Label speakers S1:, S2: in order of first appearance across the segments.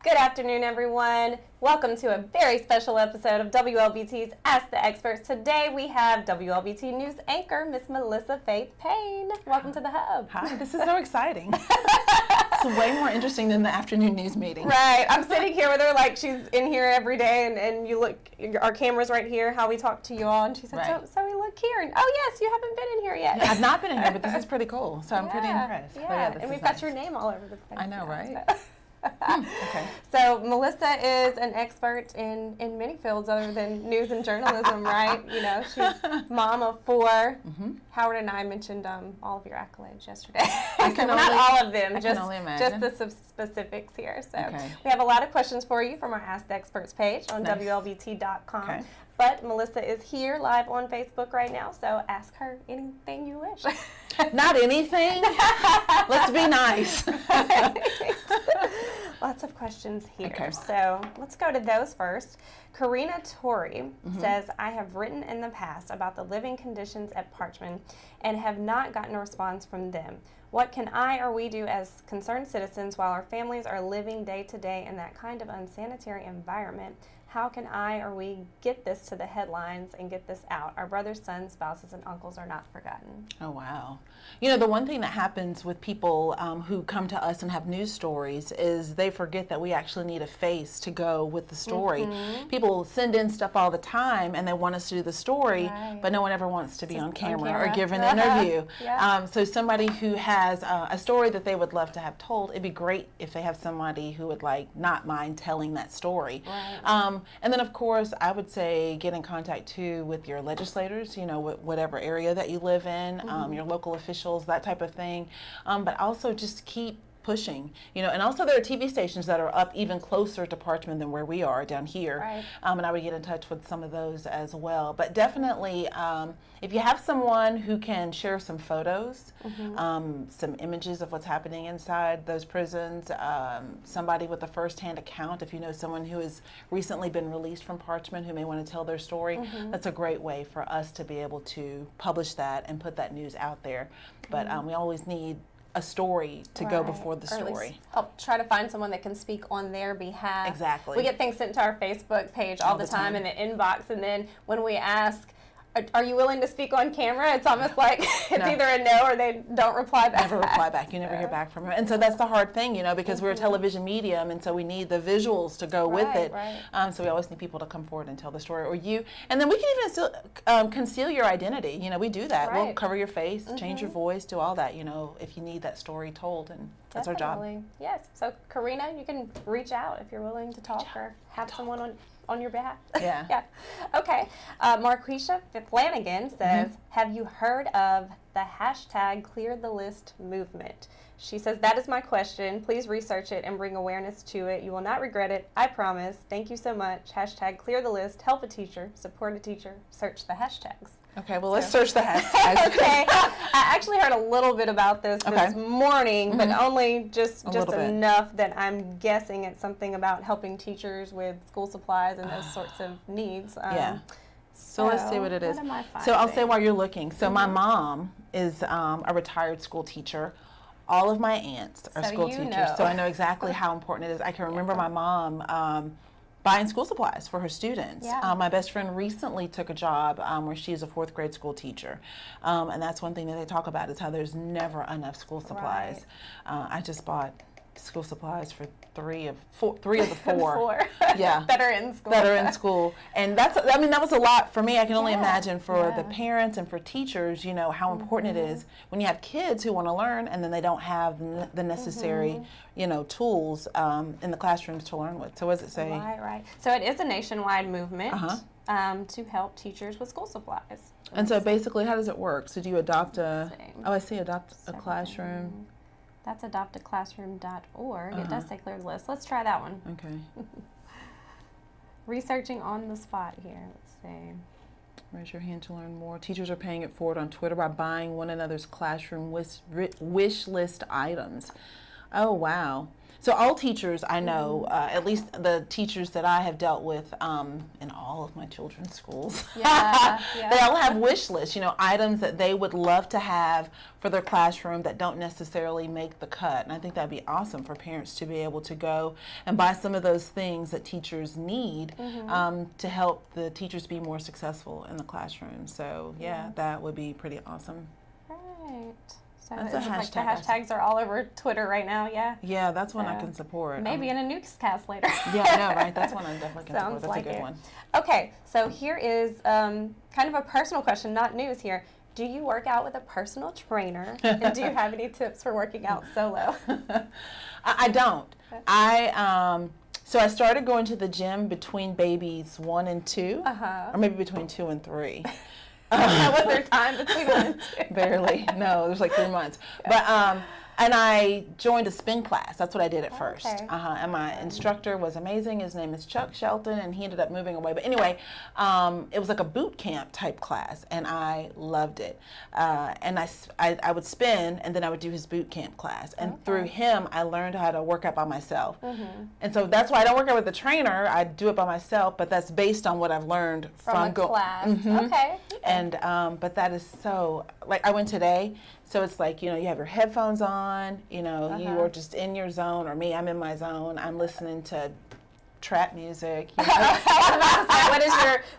S1: Good afternoon, everyone. Welcome to a very special episode of WLBT's Ask the Experts. Today we have WLBT News anchor, Miss Melissa Faith Payne. Welcome to the Hub.
S2: Hi, this is so exciting. It's way more interesting than the afternoon news meeting.
S1: Right. I'm sitting here with her like she's in here every day, and you look, our camera's right here, how we talk to you all, and she said,
S2: Right.
S1: so we look here, and oh yes, you haven't been in here yet.
S2: Yeah, I've not been in here, but this is pretty cool, so I'm pretty impressed.
S1: Yeah,
S2: This
S1: and we've
S2: is
S1: got
S2: nice.
S1: your name all over the place.
S2: I know,
S1: now,
S2: right?
S1: so.
S2: Okay.
S1: So Melissa is an expert in many fields other than news and journalism, right? You know, she's mom of 4.
S2: Mm-hmm.
S1: Howard and I mentioned all of your accolades yesterday.
S2: I can
S1: Not
S2: only-
S1: all of them,
S2: I
S1: just
S2: can only imagine.
S1: the specifics here. So
S2: Okay.
S1: we have a lot of questions for you from our Ask the Experts page on
S2: Nice.
S1: WLBT.com.
S2: Okay.
S1: But Melissa is here live on Facebook right now, so ask her anything you wish.
S2: Not anything. Let's be nice.
S1: Lots of questions here.
S2: Okay.
S1: So let's go to those first. Karina Torrey says, I have written in the past about the living conditions at Parchman and have not gotten a response from them. What can I or we do as concerned citizens while our families are living day to day in that kind of unsanitary environment? How can I or we get this to the headlines and get this out? Our brothers, sons, spouses, and uncles are not forgotten.
S2: Oh, wow. You know, the one thing that happens with people who come to us and have news stories is they forget that we actually need a face to go with the story. People send in stuff all the time and they want us to do the story,
S1: Right.
S2: but no one ever wants to be on camera or
S1: camera.
S2: give an interview.
S1: Yeah.
S2: So somebody who has a story that they would love to have told, it'd be great if they have somebody who would not mind telling that story.
S1: Right.
S2: And then, of course, I would say get in contact, too, with your legislators, you know, whatever area that you live in, your local officials, that type of thing. But also just keep pushing, you know, and also there are TV stations that are up even closer to Parchman than where we are down here.
S1: Right.
S2: And I would get in touch with some of those as well. But definitely, if you have someone who can share some photos, some images of what's happening inside those prisons, somebody with a first-hand account, if you know someone who has recently been released from Parchman who may want to tell their story, that's a great way for us to be able to publish that and put that news out there. But we always need a story to go before the
S1: Or at least
S2: story.
S1: help try to find someone that can speak on their behalf.
S2: Exactly.
S1: We get things sent to our Facebook page all the time in the inbox, and then when we ask, are you willing to speak on camera? It's almost like it's either a no or they don't reply back.
S2: Never reply back. You never hear back from them. And so that's the hard thing, you know, because we're a television medium, and so we need the visuals to go with it.
S1: Right.
S2: So we always need people to come forward and tell the story, or you. And then we can even still conceal your identity. You know, we do that. We'll
S1: Right.
S2: cover your face, change your voice, do all that, you know, if you need that story told, and that's our job.
S1: Definitely. Yes. So Karina, you can reach out if you're willing to talk or have someone on your behalf.
S2: Yeah.
S1: Yeah. Okay. Marquisha Flanagan says, have you heard of the hashtag Clear the List movement? She says, that is my question. Please research it and bring awareness to it. You will not regret it. I promise. Thank you so much. Hashtag Clear the List. Help a teacher. Support a teacher. Search the hashtags.
S2: Okay, well, let's search the hashtags.
S1: Okay. I actually heard a little bit about this morning, but only just enough that I'm guessing it's something about helping teachers with school supplies and those sorts of needs.
S2: Yeah. So let's see what it is.
S1: What am I
S2: So I'll say
S1: finding?
S2: while you're looking. So my mom is a retired school teacher. All of my aunts are
S1: So
S2: school
S1: you
S2: teachers,
S1: know.
S2: so I know exactly how important it is. I can remember my mom buying school supplies for her students.
S1: Yeah.
S2: My best friend recently took a job where she is a 4th grade school teacher, and that's one thing that they talk about is how there's never enough school supplies. I just bought school supplies for three of the four. Yeah.
S1: that are in school.
S2: That are in school. And that was a lot for me. I can only imagine for the
S1: Yeah.
S2: parents and for teachers, you know, how important it is when you have kids who want to learn and then they don't have the necessary, you know, tools in the classrooms to learn with. So what does it say?
S1: Right. So it is a nationwide movement to help teachers with school supplies.
S2: And so basically, how does it work? So do you adopt
S1: Let's see.
S2: adopt a classroom.
S1: That's adoptaclassroom.org. It does say clear the list. Let's try that one.
S2: Okay.
S1: Researching on the spot here. Let's see.
S2: Raise your hand to learn more. Teachers are paying it forward on Twitter by buying one another's classroom wish list items. Oh, wow. So all teachers I know, at least the teachers that I have dealt with in all of my children's schools, they all have wish lists, items that they would love to have for their classroom that don't necessarily make the cut. And I think that'd be awesome for parents to be able to go and buy some of those things that teachers need to help the teachers be more successful in the classroom. So that would be pretty awesome.
S1: Right. So
S2: That's
S1: it's
S2: a
S1: like the
S2: hashtag.
S1: hashtags are all over Twitter right now,
S2: Yeah, that's one I can support.
S1: Maybe in a newscast later.
S2: Yeah, I know, right? That's one I definitely can support. That's
S1: like
S2: a good one.
S1: Okay, so here is kind of a personal question, not news here. Do you work out with a personal trainer? And do you have any tips for working out solo?
S2: I don't. So I started going to the gym between babies 1 and 2, or maybe between 2 and 3.
S1: Was there time between 1 and 2?
S2: Barely. No, there's like 3 months. But and I joined a spin class. That's what I did at first. And my instructor was amazing. His name is Chuck Shelton, and he ended up moving away. But anyway, it was like a boot camp type class, and I loved it. And I would spin, and then I would do his boot camp class. And through him, I learned how to work out by myself. And so that's why I don't work out with a trainer. I do it by myself, but that's based on what I've learned
S1: from class. Okay.
S2: And but that is so, like, I went today. So it's like, you have your headphones on, you are just in your zone, or me, I'm in my zone. I'm listening to trap music.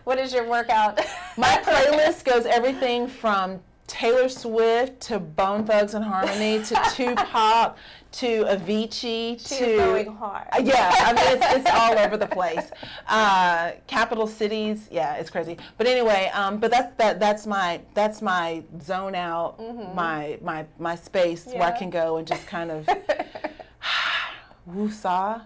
S1: What is your workout?
S2: My playlist goes everything from Taylor Swift to Bone Thugs and Harmony to Tupac to Avicii to
S1: going hard.
S2: Yeah, I mean it's all over the place. Capital cities, yeah, it's crazy. But anyway, but that's my zone out, my space where I can go and just kind of woo-saw.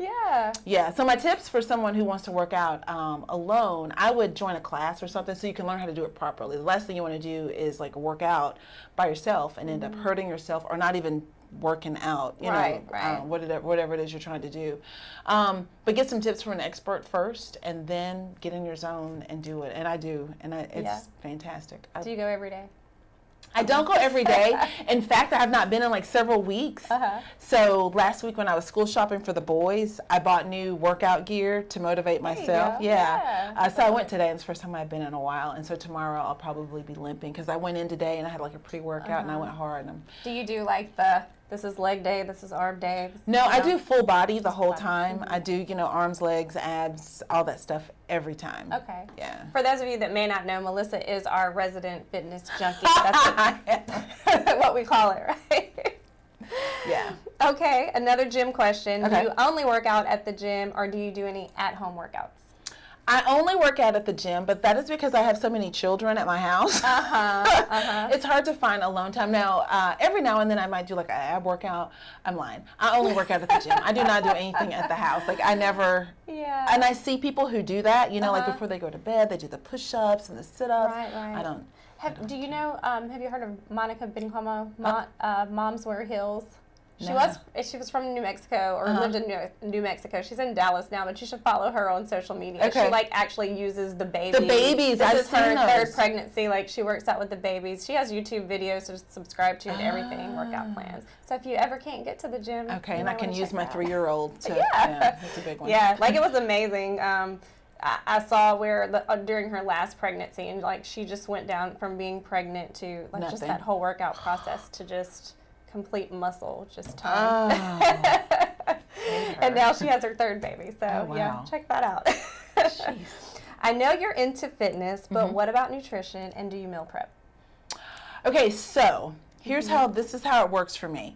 S2: Yeah. So my tips for someone who wants to work out alone, I would join a class or something so you can learn how to do it properly. The last thing you want to do is like work out by yourself and end up hurting yourself or not even working out, whatever it is you're trying to do. But get some tips from an expert first, and then get in your zone and do it. And I do, and it's fantastic.
S1: Do you go every day?
S2: I don't go every day. In fact, I have not been in like several weeks. So last week when I was school shopping for the boys, I bought new workout gear to motivate myself. So I went today, and it's the first time I've been in a while. And so tomorrow I'll probably be limping because I went in today and I had like a pre-workout and I went hard.
S1: Do you do like this is leg day, this is arm day?
S2: No, I do full body the whole time. I do, arms, legs, abs, all that stuff every time.
S1: Okay.
S2: Yeah.
S1: For those of you that may not know, Melissa is our resident fitness junkie. That's what we call it, right?
S2: Yeah.
S1: Okay, another gym question.
S2: Okay.
S1: Do you only work out at the gym, or do you do any at-home workouts?
S2: I only work out at the gym, but that is because I have so many children at my house. It's hard to find alone time. Now, every now and then I might do like an ab workout. I'm lying. I only work out at the gym. I do not do anything at the house. Like I never.
S1: Yeah.
S2: And I see people who do that, like before they go to bed, they do the push-ups and the sit-ups.
S1: Right.
S2: I don't.
S1: Do you know, have you heard of Monica Bencomo, Moms Wear Heels? She was from New Mexico, or lived in New Mexico. She's in Dallas now, but you should follow her on social media.
S2: Okay.
S1: She actually uses the babies.
S2: The babies,
S1: I've
S2: seen
S1: her
S2: those.
S1: Third pregnancy. She works out with the babies. She has YouTube videos to subscribe to and everything, workout plans. So if you ever can't get to the gym,
S2: okay, and I can use my 3-year-old to.
S1: Yeah,
S2: that's a big one.
S1: Yeah, it was amazing. I saw where during her last pregnancy, and she just went down from being pregnant to just that whole workout process to just complete muscle, just tone. And now she has her 3rd baby. So yeah, check that out.
S2: Jeez.
S1: I know you're into fitness, but what about nutrition, and do you meal prep?
S2: Okay, so here's this is how it works for me.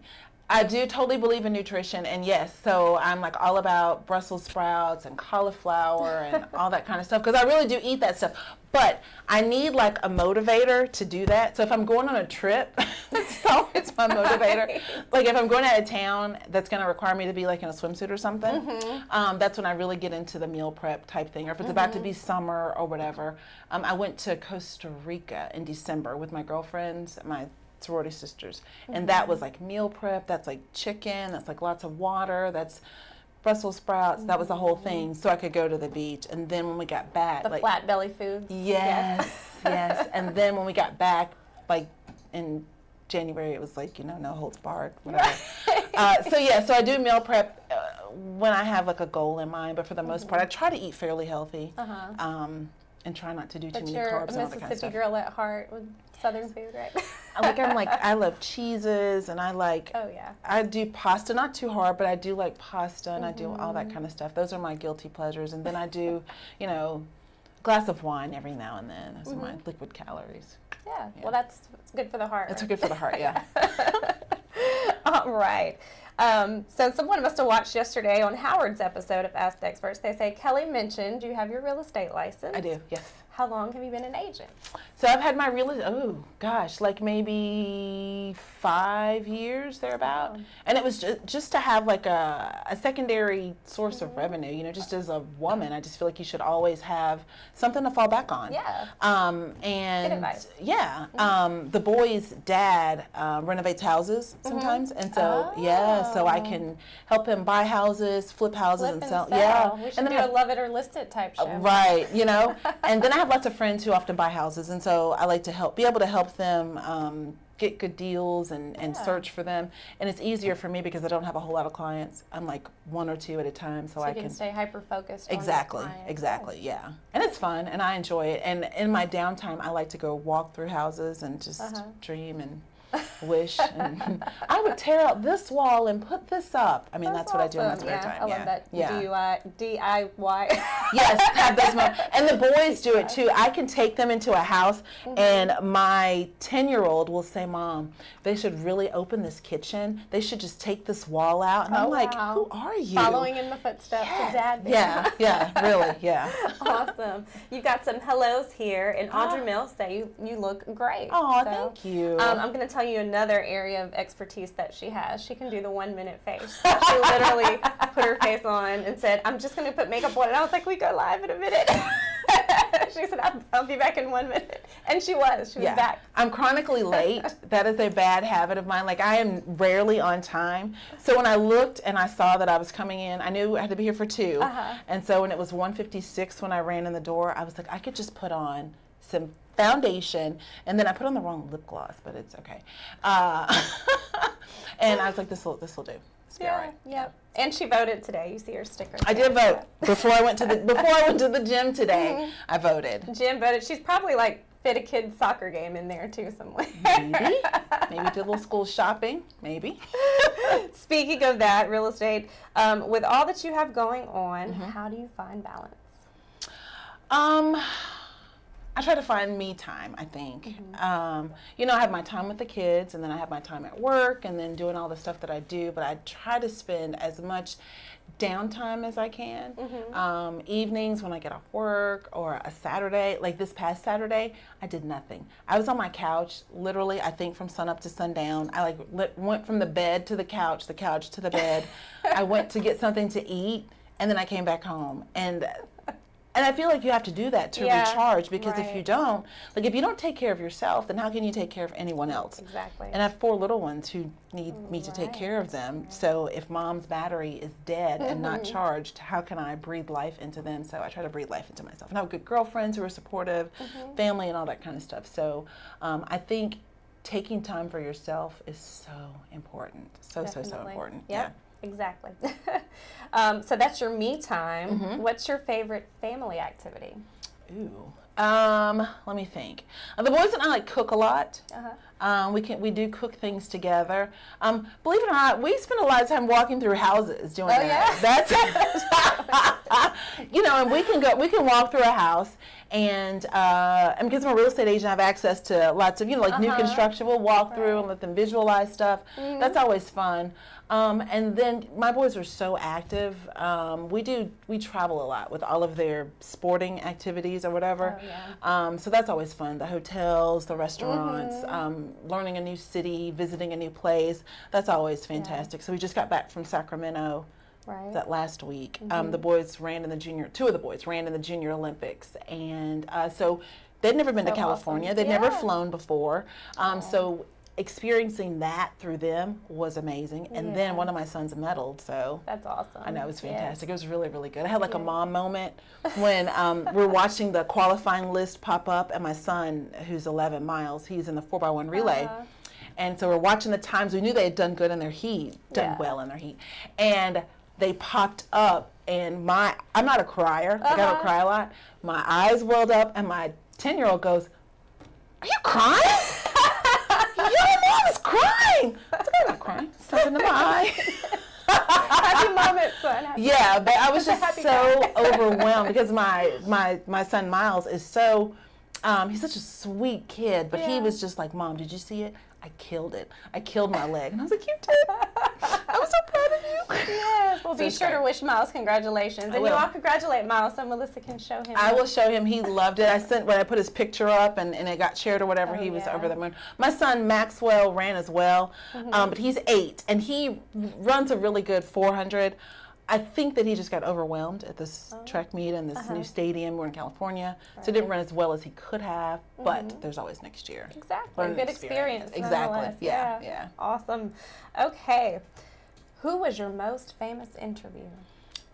S2: I do totally believe in nutrition, and yes, so I'm all about Brussels sprouts and cauliflower and all that kind of stuff, because I really do eat that stuff. But I need a motivator to do that. So if I'm going on a trip, so it's my motivator. If I'm going out of town, that's going to require me to be in a swimsuit or something. That's when I really get into the meal prep type thing. Or if it's about to be summer or whatever. I went to Costa Rica in December with my girlfriends, my sorority sisters, and that was meal prep. That's chicken. That's lots of water. That's Brussels sprouts. That was the whole thing, so I could go to the beach. And then when we got back,
S1: the flat belly foods.
S2: Yes. And then when we got back, in January, it was no holds barred, whatever. So I do meal prep when I have like a goal in mind, but for the most part, I try to eat fairly healthy. And try not to do too many carbs and all that kind of stuff.
S1: But you're a Mississippi girl at heart with Southern food, right?
S2: I love cheeses, and I do pasta, not too hard, but I do like pasta, and I do all that kind of stuff. Those are my guilty pleasures. And then I do, a glass of wine every now and then. Those are my liquid calories.
S1: Yeah. Well, that's good for the heart.
S2: It's good for the heart, yeah.
S1: All right. So someone must have watched yesterday on Howard's episode of Ask the Experts. They say, Kelly mentioned you have your real estate license.
S2: I do, yes.
S1: How long have you been an agent?
S2: So I've had my like maybe 5 years thereabout. Wow. And it was just to have like a secondary source of revenue. Just as a woman, I just feel like you should always have something to fall back on.
S1: Yeah.
S2: And good advice. Yeah. The boy's dad renovates houses sometimes, and so so I can help him buy houses, flip houses, and sell. Yeah.
S1: We should do a love it or list it type show.
S2: Right. And then I have lots of friends who often buy houses, and so I like to be able to help them get good deals and search for them. And it's easier for me because I don't have a whole lot of clients. I'm like 1 or 2 at a time, so I can
S1: stay hyper focused.
S2: Exactly, yeah. And it's fun, and I enjoy it. And in my downtime, I like to go walk through houses and just dream and wish. And I would tear out this wall and put this up. I mean, that's what I do in my spare time.
S1: I love that. DIY.
S2: Yes, have those moments. And the boys do it too. I can take them into a house, and my 10-year-old will say, Mom, they should really open this kitchen. They should just take this wall out. And I'm like, who are you?
S1: Following in the footsteps of Dad.
S2: Yeah, really, yeah.
S1: Awesome. You've got some hellos here, and Audrey Mills say you look great.
S2: Oh, thank you.
S1: I'm going to tell you another area of expertise that she has. She can do the 1-minute face. She literally put her face on and said, I'm just going to put makeup on. And I was like, we go live in a minute. She said, I'll be back in 1 minute. And she was back.
S2: I'm chronically late. That is a bad habit of mine. Like, I am rarely on time. So when I looked and I saw that I was coming in, I knew I had to be here for 2. And so when it was 1:56 when I ran in the door, I was like, I could just put on some foundation, and then I put on the wrong lip gloss, but it's okay. And I was like, this will do. It's all right.
S1: Yep. And she voted today. You see her sticker.
S2: I did vote before I went to the gym today. I voted.
S1: Jim voted. She's probably like fit a kid's soccer game in there too somewhere.
S2: Maybe did a little school shopping. Maybe.
S1: Speaking of that, real estate. With all that you have going on, how do you find balance?
S2: I try to find me time, I think. I have my time with the kids, and then I have my time at work, and then doing all the stuff that I do, but I try to spend as much downtime as I can. Evenings when I get off work, or a Saturday, like this past Saturday, I did nothing. I was on my couch, literally, I think from sun up to sundown. I went from the bed to the couch to the bed. I went to get something to eat, and then I came back home. And I feel like you have to do that to recharge, because if you don't, like if you don't take care of yourself, then how can you take care of anyone else?
S1: Exactly.
S2: And I have 4 little ones who need me to take care of them. So if Mom's battery is dead and not charged, how can I breathe life into them? So I try to breathe life into myself. And I have good girlfriends who are supportive, family, and all that kind of stuff. So I think taking time for yourself is so important. So important.
S1: Yep. Yeah. Exactly. So that's your me time. What's your favorite family activity?
S2: Ooh. Let me think. The boys and I cook a lot. We do cook things together. Believe it or not, we spend a lot of time walking through houses doing that. That's and we can walk through a house, and because I'm a real estate agent, I have access to lots of new construction. We'll walk through and let them visualize stuff. That's always fun. And then my boys are so active. We travel a lot with all of their sporting activities or whatever. So that's always fun. The hotels, the restaurants, learning a new city, visiting a new place. That's always fantastic. So we just got back from Sacramento that last week. The boys ran in the two of the boys ran in the Junior Olympics. And so they'd never been to California. Awesome. They'd never flown before. So experiencing that through them was amazing. And then one of my sons medaled, so
S1: that's awesome.
S2: I know, it was fantastic. It was really, really good. I had a mom moment when we're watching the qualifying list pop up, and my son, who's 11 miles, he's in the 4x1 relay. And so we're watching the times. We knew they had done good in their heat, well in their heat. And they popped up, and I'm not a crier. Like, I don't cry a lot. My eyes welled up, and my 10-year-old goes, "Are you crying?" Your mom is crying. I was like, "I'm not crying. Something in my eye."
S1: Happy moment, son.
S2: Yeah, but I was just so overwhelmed because my son Miles is so, he's such a sweet kid, but he was just like, "Mom, did you see it? I killed it. I killed my leg." And I was like, "You did? I was so proud of you."
S1: Yes. Well, be sure to wish Miles congratulations. And you all congratulate Miles so Melissa can show him.
S2: I will show him. He loved it. When I put his picture up and it got shared or whatever, he was over the moon. My son Maxwell ran as well, but he's 8, and he runs a really good 400. I think that he just got overwhelmed at this track meet and this new stadium. We're in California, so didn't run as well as he could have, but there's always next year.
S1: Exactly. Good experience.
S2: Exactly. Yeah.
S1: Awesome. Okay. Who was your most famous interviewer?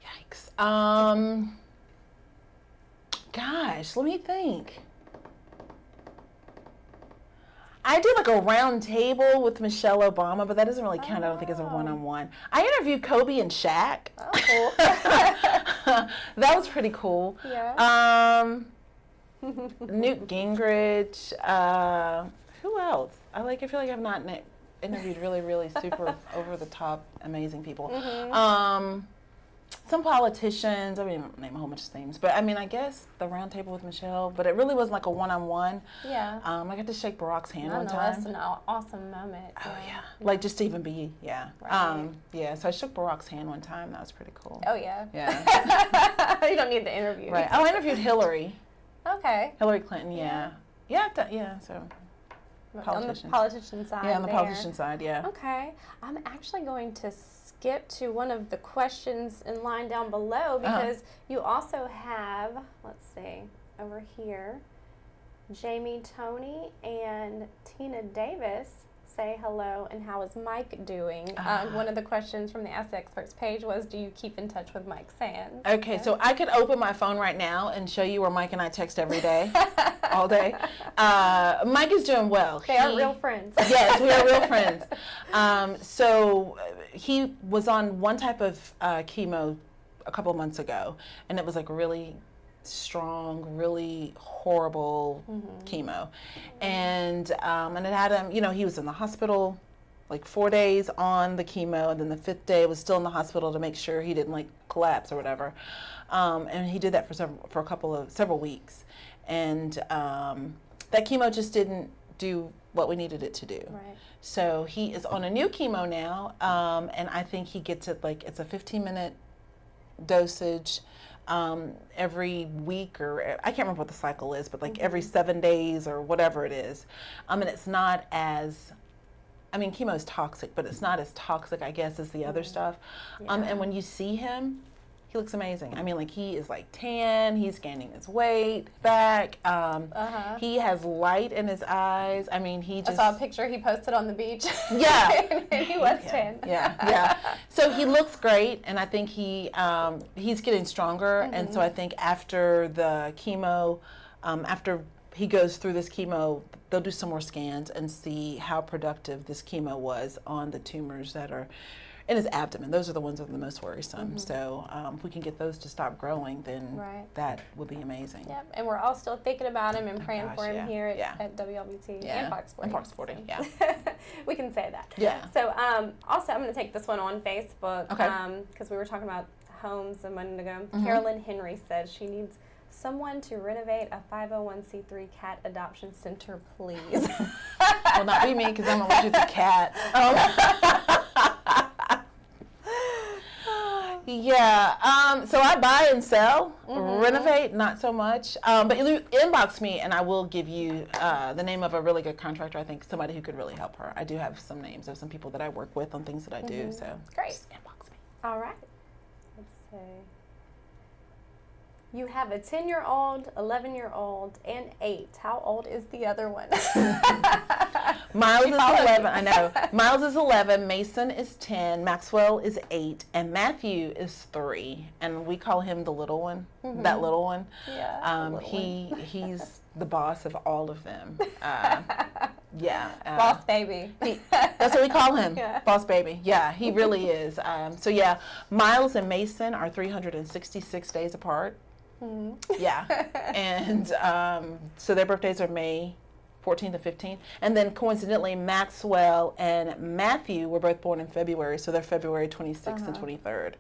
S2: Yikes. Gosh, let me think. I did like a round table with Michelle Obama, but that doesn't really count. I don't think as a one-on-one. I interviewed Kobe and Shaq.
S1: Oh, cool.
S2: That was pretty cool.
S1: Yeah.
S2: Newt Gingrich. Who else? I feel like I've not interviewed really, really super over the top, amazing people. Some politicians. I mean, name a whole bunch of names, but I mean, I guess the round table with Michelle. But it really wasn't like a one-on-one.
S1: Yeah.
S2: I got to shake Barack's hand one time.
S1: That's an awesome moment.
S2: Oh yeah. Like just to even be,
S1: Right.
S2: So I shook Barack's hand one time. That was pretty cool.
S1: Oh yeah.
S2: Yeah.
S1: You don't need the interview.
S2: Right. Oh, I interviewed Hillary.
S1: Okay.
S2: Hillary Clinton. Yeah. So.
S1: On the politician side.
S2: Yeah, on the politician side. Yeah.
S1: Okay. I'm actually going to skip to one of the questions in line down below because you also have, let's see, over here, Jamie Toney and Tina Davis say hello and how is Mike doing? One of the questions from the Ask the Experts page was, do you keep in touch with Mike Sands?
S2: Okay, so I could open my phone right now and show you where Mike and I text every day, all day. Mike is doing well.
S1: They are real friends.
S2: Yes, we are real friends. So he was on one type of chemo a couple of months ago, and it was like really strong, really horrible chemo, and it had him. He was in the hospital like 4 days on the chemo, and then the 5th day was still in the hospital to make sure he didn't like collapse or whatever. And he did that for several weeks, and that chemo just didn't do what we needed it to do.
S1: Right.
S2: So he is on a new chemo now, and I think he gets it like it's a 15-minute dosage. Every week, or I can't remember what the cycle is, but like every 7 days or whatever it is. And it's not as, chemo is toxic, but it's not as toxic, I guess, as the other stuff.
S1: Yeah.
S2: And when you see him, he looks amazing. He is like tan, he's gaining his weight back. He has light in his eyes. I
S1: saw a picture he posted on the beach.
S2: Yeah.
S1: And he was tan.
S2: Yeah. So he looks great, and I think he's getting stronger. And so I think after the chemo, after he goes through this chemo, they'll do some more scans and see how productive this chemo was on the tumors that are in his abdomen. Those are the ones that are the most worrisome. So if we can get those to stop growing, then that would be amazing.
S1: Yep, and we're all still thinking about him and praying for him here at WLBT and Fox 40.
S2: And Fox 40, yeah.
S1: We can say that.
S2: Yeah.
S1: So also, I'm going to take this one on Facebook
S2: Okay.
S1: because we were talking about homes a minute ago. Carolyn Henry says she needs someone to renovate a 501c3 cat adoption center, please.
S2: Will not be me because I'm allergic to cats. Yeah, so I buy and sell, renovate, not so much. But you inbox me and I will give you the name of a really good contractor. I think somebody who could really help her. I do have some names of some people that I work with on things that I do. So
S1: great.
S2: Just inbox me.
S1: All right. Let's see. You have a 10-year-old, 11-year-old, and 8. How old is the other one?
S2: Miles is 11. I know. Miles is 11. Mason is 10. Maxwell is 8. And Matthew is 3. And we call him the little one. That little one.
S1: Yeah.
S2: He's the boss of all of them. Yeah.
S1: Boss baby.
S2: That's what we call him.
S1: Yeah.
S2: Boss baby. Yeah, he really is. So yeah, Miles and Mason are 366 days apart. Mm-hmm. Yeah. And so their birthdays are May 14th and 15th. And then coincidentally, Maxwell and Matthew were both born in February. So they're February 26th and 23rd.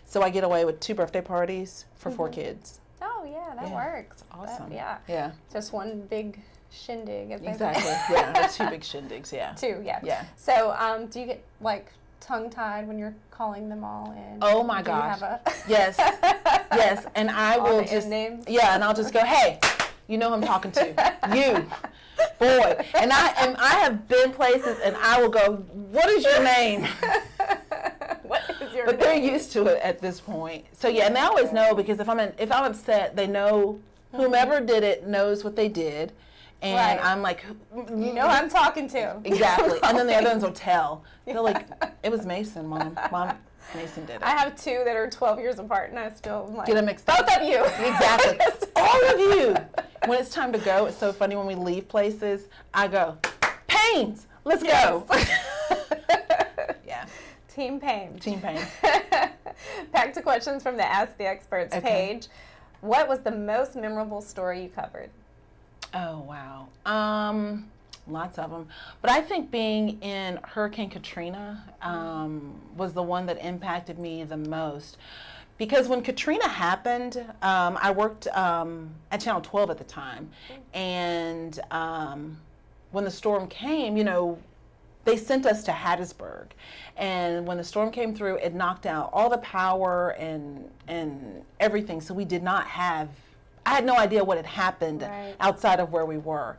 S2: So I get away with 2 birthday parties for 4 kids.
S1: Oh, yeah, that works.
S2: Awesome.
S1: Yeah. Just one big shindig.
S2: Exactly. Yeah, 2 big shindigs, yeah.
S1: 2, yeah.
S2: Yeah.
S1: So do you get, like, tongue-tied when you're calling them all in?
S2: Oh, my gosh.
S1: Do you have
S2: Yes. Yes. And I will just,
S1: names?
S2: yeah, and I'll just go, hey, you know who I'm talking to. You. Boy. And I have been places and I will go, what is your name?
S1: What is your
S2: But they're used to it at this point. So yeah, and they always know, because if I'm upset, they know whomever did it knows what they did. And I'm like,
S1: you know who I'm talking to.
S2: Exactly. And then the other ones will tell. They're like, it was Mason, Mom. Mason did it.
S1: I have 2 that are 12 years apart, and I still like,
S2: get them mixed up.
S1: Both of you.
S2: Exactly. All of you. When it's time to go, it's so funny when we leave places, I go, Payne's, let's go. Yeah.
S1: Team Payne.
S2: Team Payne.
S1: Back to questions from the Ask the Experts page. What was the most memorable story you covered?
S2: Oh, wow. Lots of them. But I think being in Hurricane Katrina was the one that impacted me the most. Because when Katrina happened, I worked at Channel 12 at the time. And when the storm came, they sent us to Hattiesburg. And when the storm came through, it knocked out all the power and everything. So we did not have, I had no idea what had happened outside of where we were.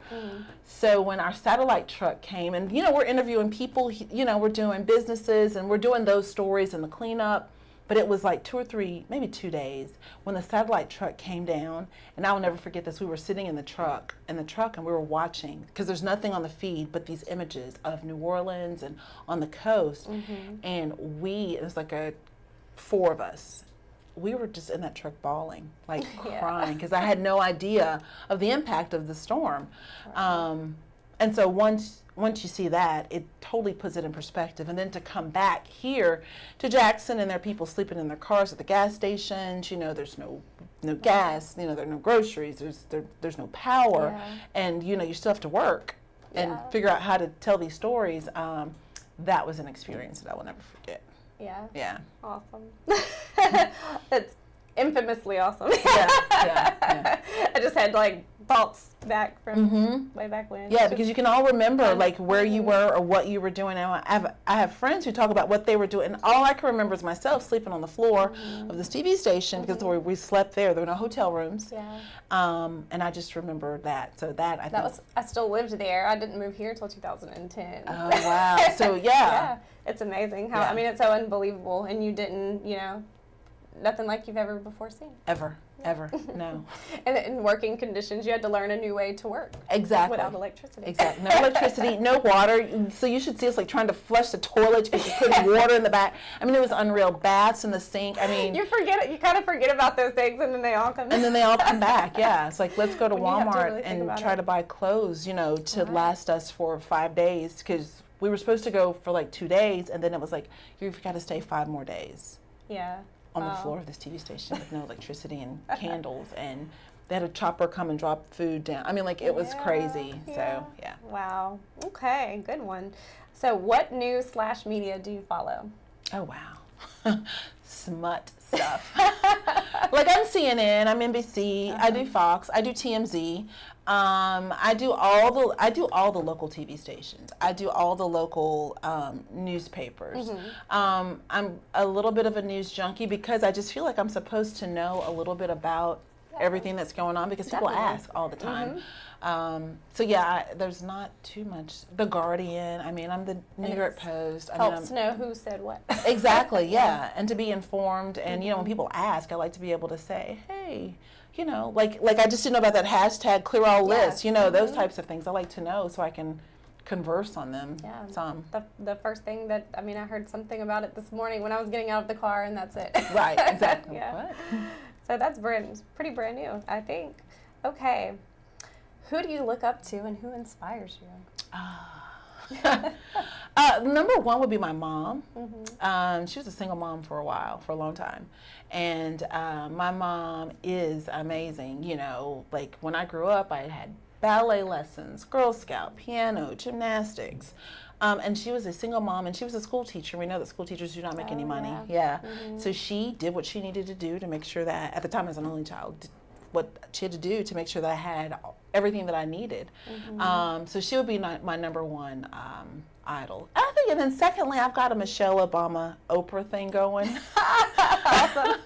S2: So when our satellite truck came, and we're interviewing people, we're doing businesses and we're doing those stories and the cleanup. But it was like 2 or 3, maybe 2 days when the satellite truck came down, and I will never forget this. We were sitting in the truck, and we were watching, because there's nothing on the feed but these images of New Orleans and on the coast. And it was like 4 of us. We were just in that truck bawling, like crying, because I had no idea of the impact of the storm. And so once you see that, it totally puts it in perspective. And then to come back here to Jackson, and there are people sleeping in their cars at the gas stations, there's no gas, there are no groceries, there's no power, and you still have to work and figure out how to tell these stories. That was an experience that I will never forget. Yeah. Awesome.
S1: It's infamously awesome.
S2: Yeah.
S1: I just had thoughts back from way back when.
S2: Yeah, because you can all remember where you were or what you were doing. And I have friends who talk about what they were doing, and all I can remember is myself sleeping on the floor of this TV station, because we slept there. There were no hotel rooms. And I just remember that. So
S1: I still lived there. I didn't move here until 2010.
S2: Oh wow! So yeah,
S1: it's amazing how it's so unbelievable, and you didn't nothing like you've ever before seen.
S2: Ever, no.
S1: And in working conditions, you had to learn a new way to work.
S2: Exactly.
S1: Without electricity.
S2: Exactly. No electricity, no water. So you should see us trying to flush the toilet and putting water in the back. It was unreal. Baths in the sink.
S1: You forget it. You kind of forget about those things, and then they all come.
S2: And then they all come back. Yeah. It's like, let's go to Walmart and try to buy clothes, to last us for 5 days, because we were supposed to go for 2 days, and then it was like, you've got to stay 5 more days.
S1: Yeah.
S2: On the floor of this TV station with no electricity and candles, and they had a chopper come and drop food down. It was crazy. So, yeah.
S1: Wow. Okay, good one. So what news/media do you follow?
S2: Oh, wow. Smut stuff. I'm CNN, I'm NBC, I do Fox, I do TMZ. I do all the local TV stations. I do all the local newspapers. I'm a little bit of a news junkie, because I just feel like I'm supposed to know a little bit about everything that's going on, because people ask all the time. So yeah, there's not too much. The Guardian. I'm the New York Post.
S1: Helps to know who said what.
S2: Exactly. Yeah, and to be informed. And when people ask, I like to be able to say, hey. I just didn't know about that hashtag clear all list, those types of things. I like to know so I can converse on them some.
S1: The first thing that, I heard something about it this morning when I was getting out of the car, and that's it.
S2: Right, exactly.
S1: What? So that's pretty brand new, I think. Okay. Who do you look up to and who inspires you?
S2: Number one would be my mom. She was a single mom for a long time. And my mom is amazing. You know, like when I grew up, I had ballet lessons, Girl Scout, piano, gymnastics. And she was a single mom, and she was a school teacher. We know that school teachers do not make any money. Yeah. So she did what she needed to do to make sure that, at the time as an only child, what she had to do to make sure that I had everything that I needed. So she would be my number one idol. I think, and then secondly, I've got a Michelle Obama, Oprah thing going. Awesome.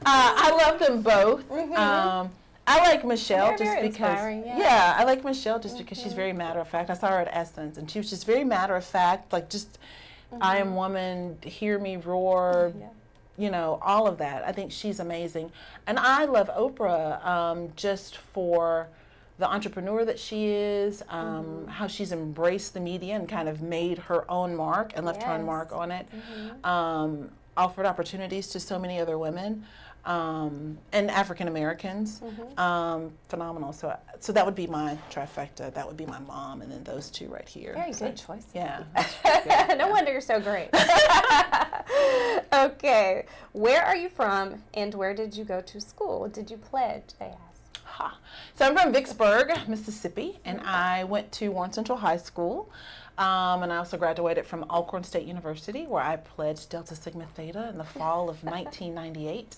S2: I love them both. I like Michelle just because, I like Michelle just because she's very matter of fact. I saw her at Essence, and she was just very matter of fact, like just, I am woman, hear me roar, you know, all of that. I think she's amazing. And I love Oprah just for the entrepreneur that she is, how she's embraced the media and kind of made her own mark and left her own mark on it, offered opportunities to so many other women. And African Americans, phenomenal. So that would be my trifecta. That would be my mom, and then those two right here.
S1: Very good choice.
S2: Yeah.
S1: No wonder you're so great. Okay, where are you from, and where did you go to school? Did you pledge? They asked.
S2: So I'm from Vicksburg, Mississippi, and I went to Warren Central High School. And I also graduated from Alcorn State University, where I pledged Delta Sigma Theta in the fall of 1998.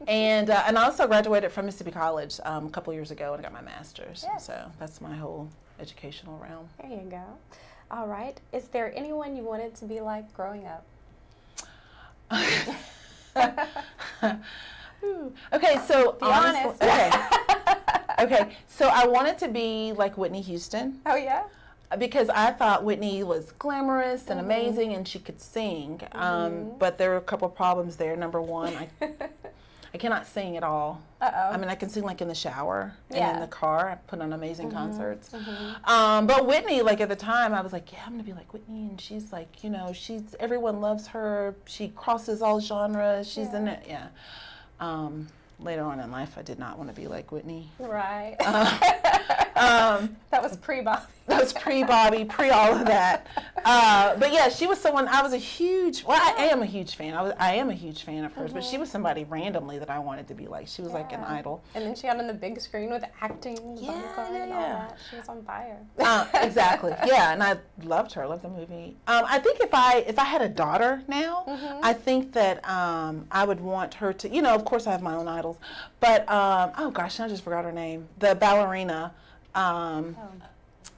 S2: And I also graduated from Mississippi College a couple years ago and got my master's. So that's my whole educational realm.
S1: There you go. All right. Is there anyone you wanted to be like growing up?
S2: Okay, so
S1: be honest.
S2: Okay, so I wanted to be like Whitney Houston.
S1: Oh, yeah?
S2: Because I thought Whitney was glamorous and amazing, and she could sing. But there were a couple of problems there. Number one, I cannot sing at all. I mean, I can sing like in the shower and in the car. I put on amazing concerts. But Whitney, like at the time, I was like, yeah, I'm gonna be like Whitney, and she's like, you know, everyone loves her. She crosses all genres. She's in it, later on in life, I did not want to be like Whitney.
S1: Right. That was pre-Bobby.
S2: That was pre-Bobby, pre all of that. But yeah, she was someone, I was a huge, well, I am a huge fan. I am a huge fan of hers, but she was somebody randomly that I wanted to be like. She was like an idol.
S1: And then she got on the big screen with acting, and all that. She was on fire.
S2: Exactly. Yeah, and I loved her. I loved the movie. I think if I had a daughter now, I think that I would want her to, you know, of course I have my own idols, but oh gosh, I just forgot her name. The ballerina.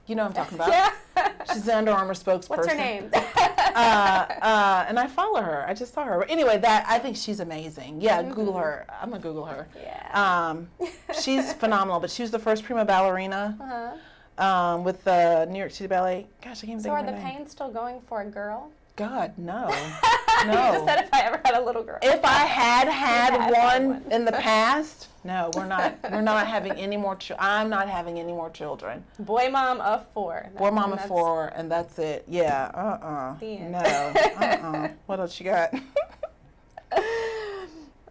S2: You know what I'm talking about. Yeah. She's the Under Armour spokesperson.
S1: What's her name?
S2: And I follow her. I just saw her. Anyway, I think she's amazing. Yeah, Google her. I'm going to Google her.
S1: Yeah.
S2: She's phenomenal, but she was the first prima ballerina with the New York City Ballet. Gosh, I can't think of her name.
S1: So are the Paynes still going for a girl?
S2: God, no.
S1: You just said if I ever had a little girl.
S2: If I had one in the past, no, we're not having any more I'm not having any more children.
S1: Boy mom of 4.
S2: Boy mom of 4, and that's it. Yeah, no, What else you got?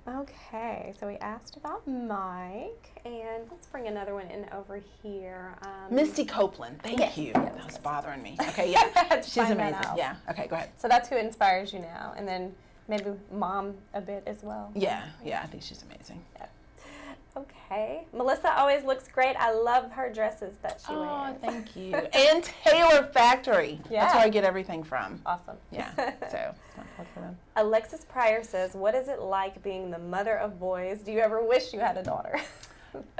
S1: Okay, so we asked about Mike, and let's bring another one in over here.
S2: Misty Copeland, thank you.
S1: Yes,
S2: that was bothering me. Okay, yeah, she's amazing. Yeah, okay, go ahead.
S1: So that's who inspires you now, and then maybe mom a bit as well.
S2: Yeah, I think she's amazing.
S1: Yeah. Okay. Melissa always looks great. I love her dresses that she wears.
S2: Oh, thank you. And Taylor Factory.
S1: Yeah.
S2: That's where I get everything from.
S1: Awesome.
S2: Yeah, so plug for them.
S1: Alexis Pryor says, what is it like being the mother of boys? Do you ever wish you had a daughter?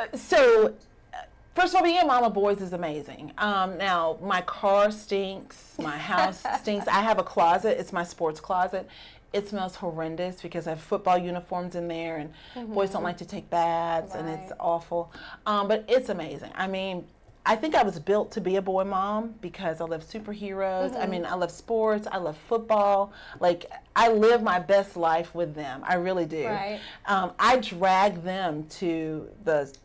S2: First of all, being a mom of boys is amazing. Now, my car stinks. My house stinks. I have a closet. It's my sports closet. It smells horrendous because I have football uniforms in there, and boys don't like to take baths, and it's awful. But it's amazing. I mean, I think I was built to be a boy mom because I love superheroes. I mean, I love sports. I love football. Like, I live my best life with them. I really do.
S1: Right.
S2: I drag them to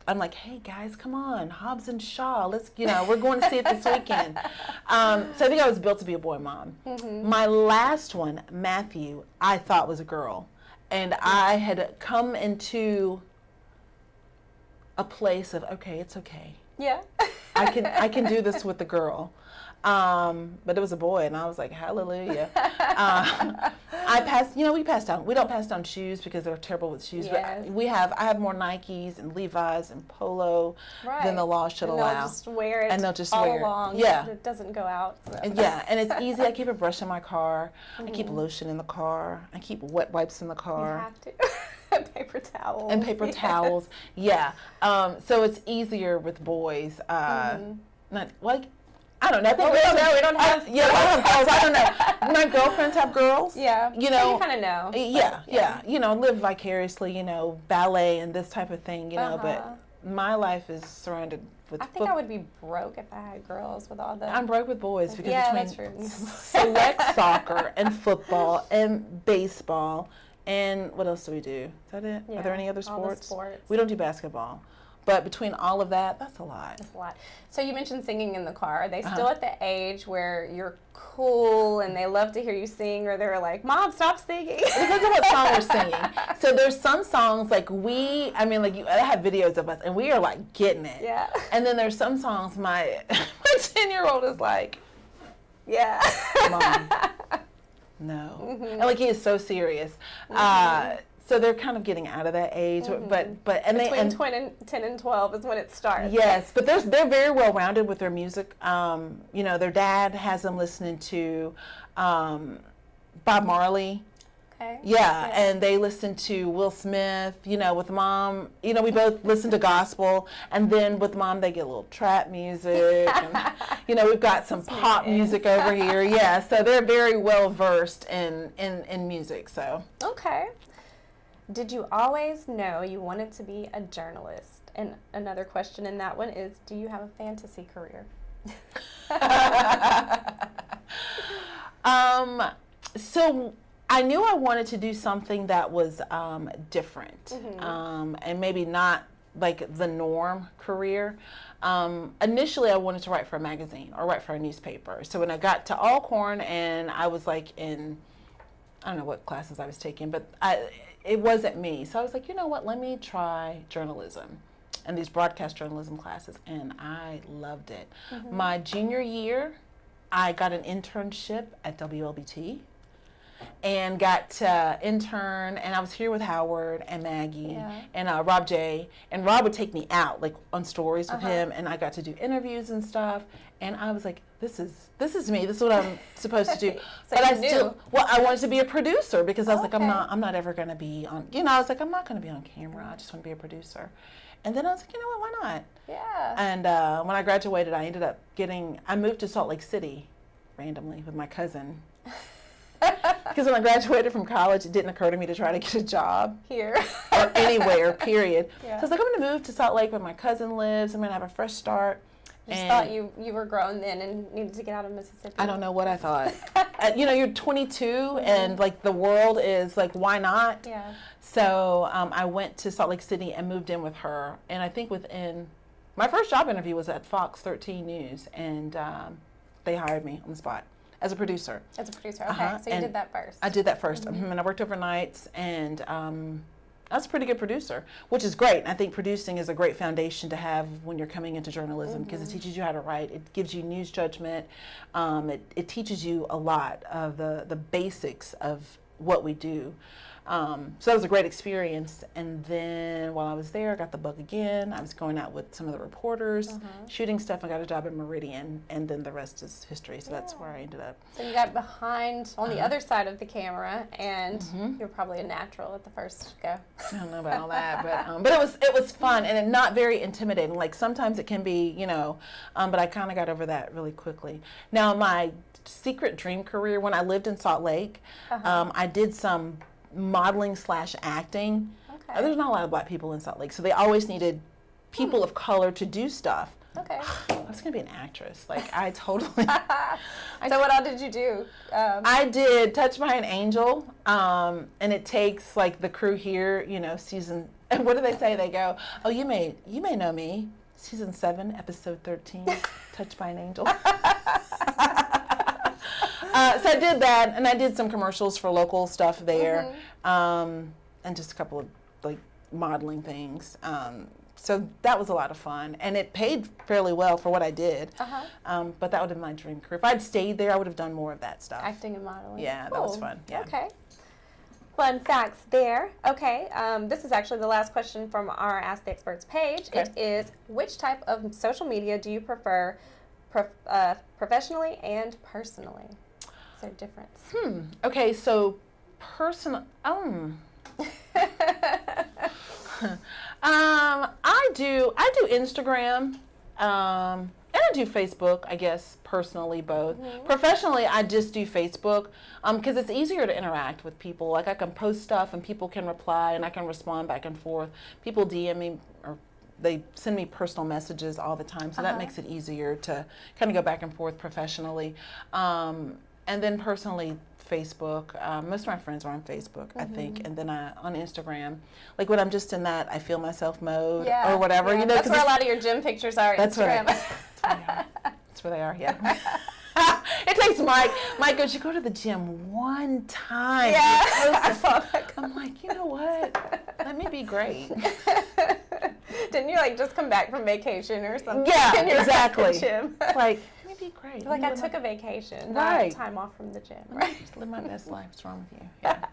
S2: I'm like, hey guys, come on, Hobbs and Shaw. Let's, we're going to see it this weekend. So I think I was built to be a boy mom. My last one, Matthew, I thought was a girl. And I had come into a place of, okay, it's okay.
S1: Yeah.
S2: I can do this with the girl. But it was a boy, and I was like, hallelujah. I passed, we pass down. We don't pass down shoes because they're terrible with shoes.
S1: Yes.
S2: But I have more Nikes and Levi's and Polo than the law should allow.
S1: They'll just wear it
S2: and they'll just
S1: all
S2: wear
S1: along.
S2: Yeah.
S1: It doesn't go out. So.
S2: Yeah, and it's easy. I keep a brush in my car. I keep lotion in the car. I keep wet wipes in the car.
S1: You have to. And paper towels.
S2: And paper towels. Yeah. So it's easier with boys. Not like. I don't know. I think
S1: we don't know. We don't have.
S2: We don't have girls. I don't know. My girlfriends have girls.
S1: Yeah.
S2: So
S1: you kind of know.
S2: Yeah. Live vicariously. Ballet and this type of thing. But my life is surrounded with.
S1: I think I would be broke if I had girls with all the.
S2: I'm broke with boys because
S1: that's
S2: between
S1: true.
S2: select soccer and football and baseball and what else do we do? Is that it?
S1: Yeah,
S2: Are there any other sports?
S1: all the sports.
S2: We don't do basketball. But between all of that, that's a lot.
S1: That's a lot. So you mentioned singing in the car. Are they still at the age where you're cool and they love to hear you sing, or they're like, Mom, stop singing?
S2: It depends on what song we're singing. So there's some songs I have videos of us and we are like getting it.
S1: Yeah.
S2: And then there's some songs my 10-year-old is like,
S1: yeah.
S2: Mom, no. And he is so serious. So they're kind of getting out of that age, but
S1: between 10 and 12 is when it starts.
S2: Yes, but they're very well rounded with their music. Their dad has them listening to Bob Marley.
S1: Okay.
S2: Yeah, and they listen to Will Smith. With Mom, we both listen to gospel, and then with Mom they get a little trap music. And, we've got some pop music over here. Yeah, so they're very well versed in music. So.
S1: Okay. Did you always know you wanted to be a journalist? And another question in that one is, do you have a fantasy career?
S2: So I knew I wanted to do something that was different, and maybe not like the norm career. Initially, I wanted to write for a magazine or write for a newspaper. So when I got to Alcorn and I was I don't know what classes I was taking, but it wasn't me. So I was like, you know what, let me try journalism and these broadcast journalism classes, and I loved it. My junior year, I got an internship at WLBT and got to intern, and I was here with Howard and Maggie and Rob J, and Rob would take me out on stories with him, and I got to do interviews and stuff, and I was like, this is me. This is what I'm supposed to do.
S1: So
S2: but I wanted to be a producer because I was like, I'm not ever going to be on. I was like, I'm not going to be on camera. I just want to be a producer. And then I was like, you know what? Why not?
S1: Yeah.
S2: And when I graduated, I ended up I moved to Salt Lake City randomly with my cousin. Because when I graduated from college, it didn't occur to me to try to get a job
S1: here
S2: or anywhere, period.
S1: Yeah.
S2: So I was like, I'm going to move to Salt Lake where my cousin lives. I'm going to have a fresh start.
S1: Just thought you were grown then and needed to get out of Mississippi.
S2: I don't know what I thought. You're 22 and the world is like, why not?
S1: Yeah.
S2: So I went to Salt Lake City and moved in with her. And I think my first job interview was at Fox 13 News, and they hired me on the spot as a producer.
S1: As a producer, okay. So you did that first.
S2: I did that first. And I worked overnights, and I was a pretty good producer, which is great. I think producing is a great foundation to have when you're coming into journalism because it teaches you how to write. It gives you news judgment. It teaches you a lot of the basics of what we do. So that was a great experience. And then while I was there, I got the bug again. I was going out with some of the reporters, shooting stuff. I got a job at Meridian, and then the rest is history. So that's where I ended up.
S1: So you got behind on the other side of the camera, and you're probably a natural at the first go.
S2: I don't know about all that, but it was fun and not very intimidating. Like sometimes it can be, but I kind of got over that really quickly. Now my secret dream career, when I lived in Salt Lake, I did some modeling / acting. Okay. There's not a lot of black people in Salt Lake, so they always needed people of color to do stuff.
S1: Okay.
S2: I was gonna be an actress. I totally.
S1: So what all did you do?
S2: I did Touched by an Angel, and it takes the crew here, season. And what do they say? They go, "Oh, you may know me, season 7, episode 13, Touched by an Angel." So I did that, and I did some commercials for local stuff there, and just a couple of modeling things. So that was a lot of fun, and it paid fairly well for what I did. But that would have been my dream career. If I'd stayed there, I would have done more of that stuff.
S1: Acting and modeling.
S2: Yeah,
S1: cool.
S2: that was fun. Yeah.
S1: Okay. Fun facts there. Okay, this is actually the last question from our Ask the Experts page.
S2: Okay.
S1: It is, which type of social media do you prefer professionally and personally? Is there a difference?
S2: Okay, so personal. I do Instagram, and I do Facebook, I guess, personally, both. Professionally, I just do Facebook, because it's easier to interact with people. Like, I can post stuff and people can reply and I can respond back and forth. People DM me or they send me personal messages all the time, so that makes it easier to kind of go back and forth professionally. And then personally, Facebook. Most of my friends are on Facebook, I think, and then on Instagram. Like when I'm just in that I feel myself mode or whatever, you know.
S1: That's where a lot of your gym pictures are. Instagram.
S2: That's where they are. Yeah. It takes Mike. Mike goes, you go to the gym one time.
S1: Yeah, I saw that.
S2: I'm like, you know what? Let me be great.
S1: Didn't you like just come back from vacation or something?
S2: Yeah,
S1: and you're
S2: exactly.
S1: at the gym?
S2: Like, let me be great.
S1: Like I took a vacation,
S2: right.
S1: not time off from the gym. Right.
S2: Just live my best life. What's wrong with you? Yeah.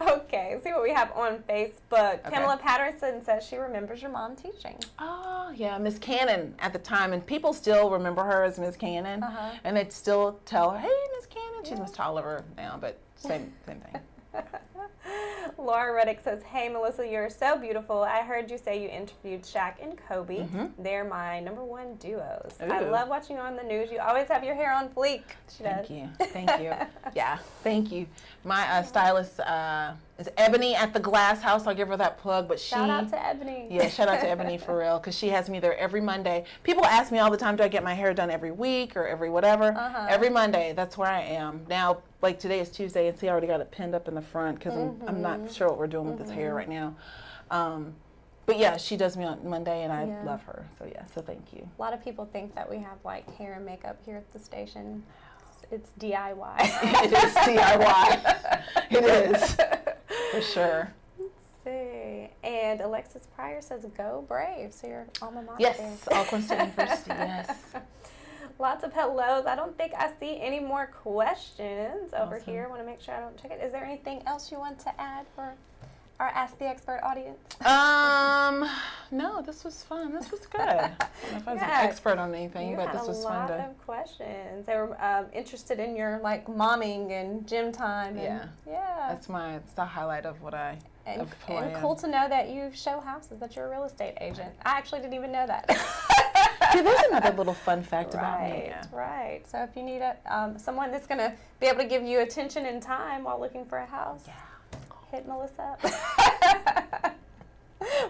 S1: Okay, see what we have on Facebook. Pamela Patterson says she remembers your mom teaching.
S2: Oh, yeah, Miss Cannon at the time. And people still remember her as Miss Cannon. And they'd still tell her, hey, Miss Cannon. She's Miss Tolliver now, but same thing.
S1: Laura Reddick says, hey, Melissa, you're so beautiful. I heard you say you interviewed Shaq and Kobe. They're my #1 duos.
S2: Ooh.
S1: I love watching you on the news. You always have your hair on fleek. She does.
S2: Thank you. Yeah, thank you. My stylist is Ebony at the Glass House. I'll give her that plug. But
S1: shout out to Ebony.
S2: Yeah, shout out to Ebony for real, because she has me there every Monday. People ask me all the time, do I get my hair done every week or every whatever? Every Monday, that's where I am. Now, like today is Tuesday, and see, I already got it pinned up in the front because I'm not sure what we're doing with this hair right now. But yeah, she does me on Monday, and I love her. So yeah, so thank you.
S1: A lot of people think that we have like hair and makeup here at the station. It's DIY.
S2: It is DIY. It is, for sure.
S1: Let's see. And Alexis Pryor says, go Braves. So your alma mater.
S2: Yes, Alcorn State University, yes.
S1: Lots of hellos. I don't think I see any more questions over here. I want to make sure I don't check it. Is there anything else you want to add for our Ask the Expert audience?
S2: No, this was fun. This was good. I don't know if I was an expert on anything, but this was fun.
S1: A lot of questions. They were interested in your like momming and gym time. And,
S2: It's the highlight of what I
S1: and cool to know that you show houses, that you're a real estate agent. I actually didn't even know that.
S2: See, there's another little fun fact about me. Yeah.
S1: Right. So if you need someone that's going to be able to give you attention and time while looking for a house, hit Melissa up.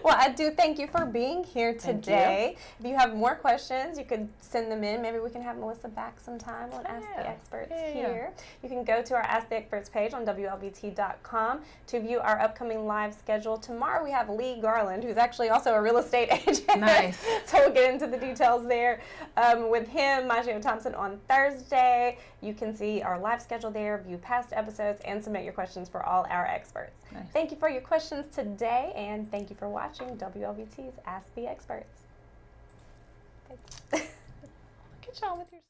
S1: Well, I do thank you for being here today. If you have more questions, you could send them in. Maybe we can have Melissa back sometime on Ask the Experts here. You can go to our Ask the Experts page on WLBT.com to view our upcoming live schedule. Tomorrow we have Lee Garland, who's actually also a real estate agent.
S2: Nice.
S1: So we'll get into the details there with him. Maggio Thompson on Thursday. You can see our live schedule there, view past episodes, and submit your questions for all our experts. Nice. Thank you for your questions today, and thank you for watching WLBT's Ask the Experts. Thanks.
S2: Good job with your